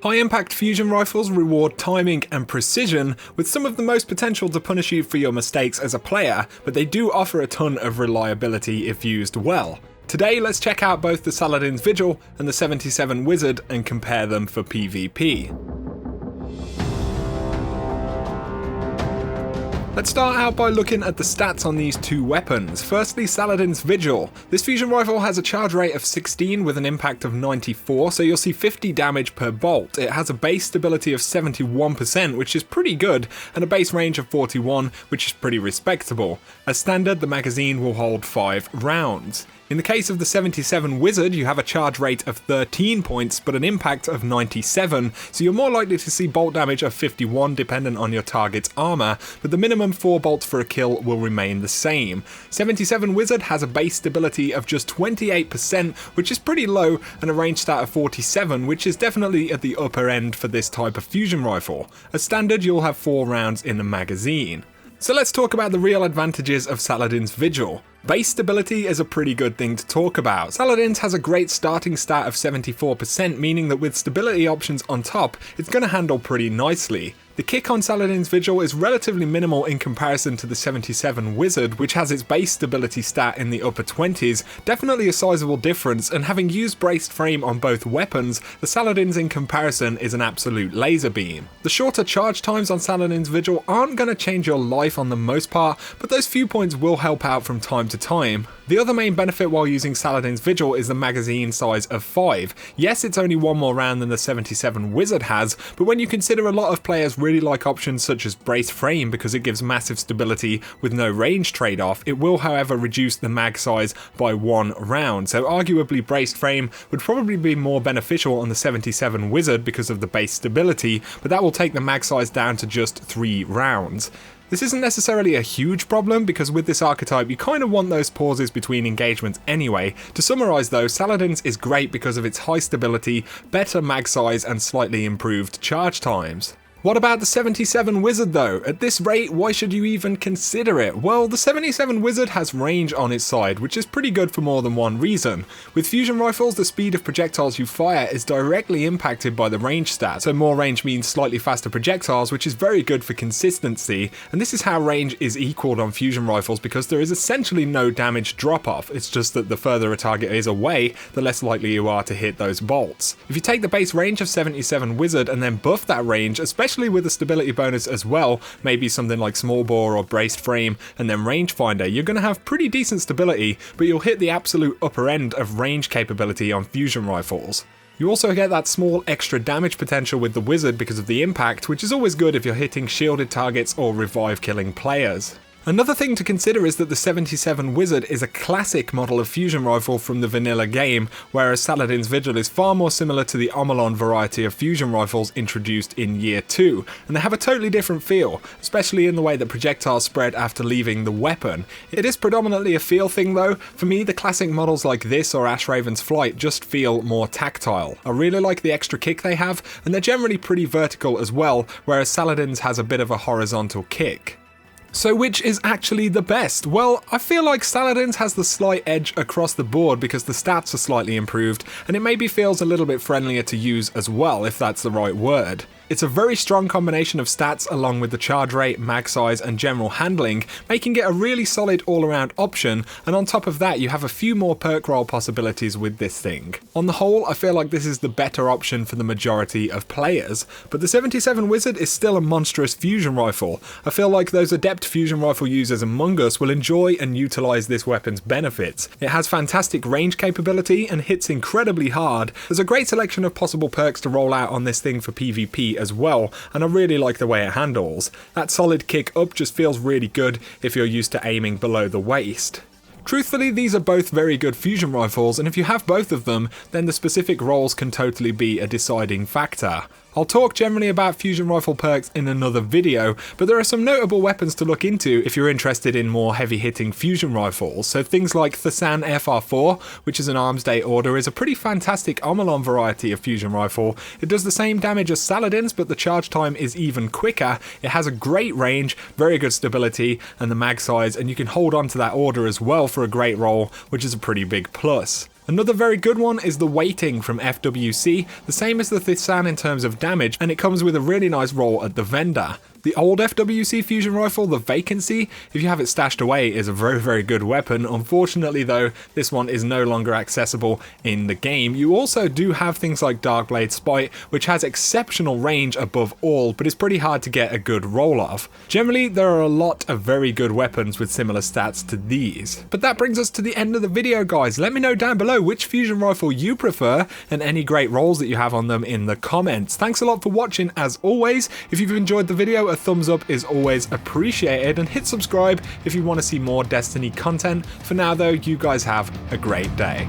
High-impact fusion rifles reward timing and precision, with some of the most potential to punish you for your mistakes as a player, but they do offer a ton of reliability if used well. Today, let's check out both the SALADIN'S VIGIL and the 77 Wizard and compare them for PvP. Let's start out by looking at the stats on these two weapons. Firstly, SALADIN'S VIGIL. This fusion rifle has a charge rate of 16 with an impact of 94, so you'll see 50 damage per bolt. It has a base stability of 71%, which is pretty good, and a base range of 41, which is pretty respectable. As standard, the magazine will hold 5 rounds. In the case of the 77 Wizard, you have a charge rate of 13 points, but an impact of 97, so you're more likely to see bolt damage of 51 dependent on your target's armor, but the minimum 4 bolts for a kill will remain the same. 77 Wizard has a base stability of just 28%, which is pretty low, and a range stat of 47, which is definitely at the upper end for this type of fusion rifle. As standard, you'll have 4 rounds in the magazine. So let's talk about the real advantages of SALADIN'S VIGIL. Base stability is a pretty good thing to talk about. SALADIN'S has a great starting stat of 74%, meaning that with stability options on top, it's going to handle pretty nicely. The kick on SALADIN'S VIGIL is relatively minimal in comparison to the 77 Wizard, which has its base stability stat in the upper 20s, definitely a sizable difference, and having used braced frame on both weapons, the SALADIN'S in comparison is an absolute laser beam. The shorter charge times on SALADIN'S VIGIL aren't going to change your life on the most part, but those few points will help out from time to time. The other main benefit while using SALADIN'S VIGIL is the magazine size of 5. Yes, it's only one more round than the 77 Wizard has, but when you consider a lot of players really like options such as braced frame because it gives massive stability with no range trade-off, it will however reduce the mag size by 1 round, so arguably braced frame would probably be more beneficial on the 77 Wizard because of the base stability, but that will take the mag size down to just 3 rounds. This isn't necessarily a huge problem because with this archetype you kind of want those pauses between engagements anyway. To summarise though, SALADIN'S is great because of its high stability, better mag size and slightly improved charge times. What about the 77 Wizard though? At this rate, why should you even consider it? Well, the 77 Wizard has range on its side, which is pretty good for more than one reason. With fusion rifles, the speed of projectiles you fire is directly impacted by the range stat, so more range means slightly faster projectiles, which is very good for consistency, and this is how range is equaled on fusion rifles because there is essentially no damage drop-off. It's just that the further a target is away, the less likely you are to hit those bolts. If you take the base range of 77 Wizard and then buff that range, especially with a stability bonus as well, maybe something like small bore or braced frame and then rangefinder, you're going to have pretty decent stability, but you'll hit the absolute upper end of range capability on fusion rifles. You also get that small extra damage potential with the Wizard because of the impact, which is always good if you're hitting shielded targets or revive killing players. Another thing to consider is that the 77 Wizard is a classic model of fusion rifle from the vanilla game, whereas SALADIN'S VIGIL is far more similar to the Omolon variety of fusion rifles introduced in Year 2, and they have a totally different feel, especially in the way that projectiles spread after leaving the weapon. It is predominantly a feel thing though. For me, the classic models like this or Ash Raven's Flight just feel more tactile. I really like the extra kick they have, and they're generally pretty vertical as well, whereas SALADIN'S has a bit of a horizontal kick. So which is actually the best? Well, I feel like SALADIN'S has the slight edge across the board because the stats are slightly improved, and it maybe feels a little bit friendlier to use as well, if that's the right word. It's a very strong combination of stats along with the charge rate, mag size and general handling, making it a really solid all-around option, and on top of that you have a few more perk roll possibilities with this thing. On the whole, I feel like this is the better option for the majority of players, but the 77 Wizard is still a monstrous fusion rifle. I feel like those adept fusion rifle users among us will enjoy and utilise this weapon's benefits. It has fantastic range capability and hits incredibly hard. There's a great selection of possible perks to roll out on this thing for PvP as well, and I really like the way it handles. That solid kick up just feels really good if you're used to aiming below the waist. Truthfully, these are both very good fusion rifles, and if you have both of them, then the specific rolls can totally be a deciding factor. I'll talk generally about fusion rifle perks in another video, but there are some notable weapons to look into if you're interested in more heavy hitting fusion rifles. So things like Thasan FR4, which is an Arms Day order, is a pretty fantastic Omolon variety of fusion rifle. It does the same damage as SALADIN'S, but the charge time is even quicker. It has a great range, very good stability, and the mag size, and you can hold on to that order as well for a great roll, which is a pretty big plus. Another very good one is the weighting from FWC, the same as the Thisan in terms of damage, and it comes with a really nice roll at the vendor. The old FWC fusion rifle, the Vacancy, if you have it stashed away, is a very good weapon. Unfortunately though, this one is no longer accessible in the game. You also do have things like Darkblade Spite, which has exceptional range above all, but is pretty hard to get a good roll of. Generally, there are a lot of very good weapons with similar stats to these. But that brings us to the end of the video, guys. Let me know down below which fusion rifle you prefer and any great rolls that you have on them in the comments. Thanks a lot for watching as always. If you've enjoyed the video, a thumbs up is always appreciated, and hit subscribe if you want to see more Destiny content. For now though, you guys have a great day.